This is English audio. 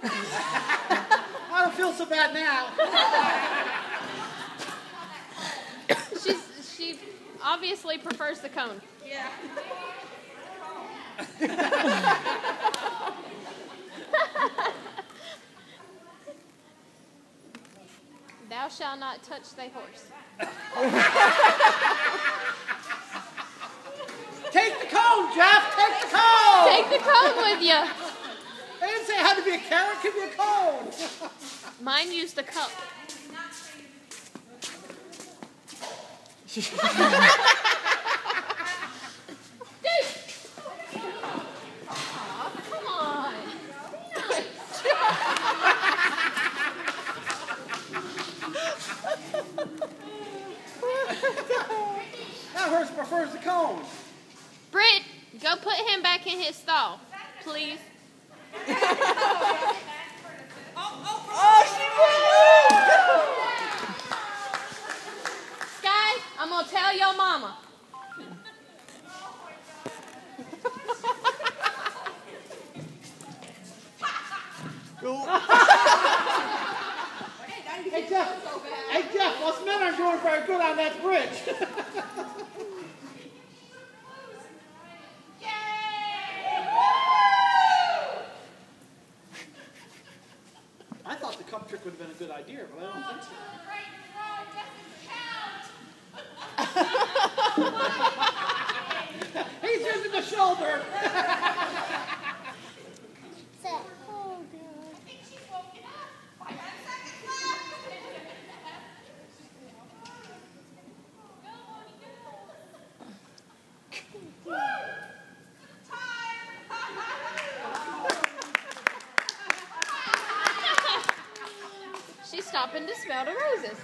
I don't feel so bad now. She obviously prefers the cone. Yeah. Thou shalt not touch thy horse. Take the cone, Jeff. Take the cone. Take the cone with you. I didn't say it had to be a carrot. It could be a cone. Mine used the cup. Come on. That horse prefers the cone. Britt, go put him back in his stall, please. Sky, I'm gonna tell your mama. Hey Jeff, us men aren't doing very good on that bridge. I thought the cup trick would have been a good idea, but I don't think so. He's using the shoulder. She's stopping to smell the roses.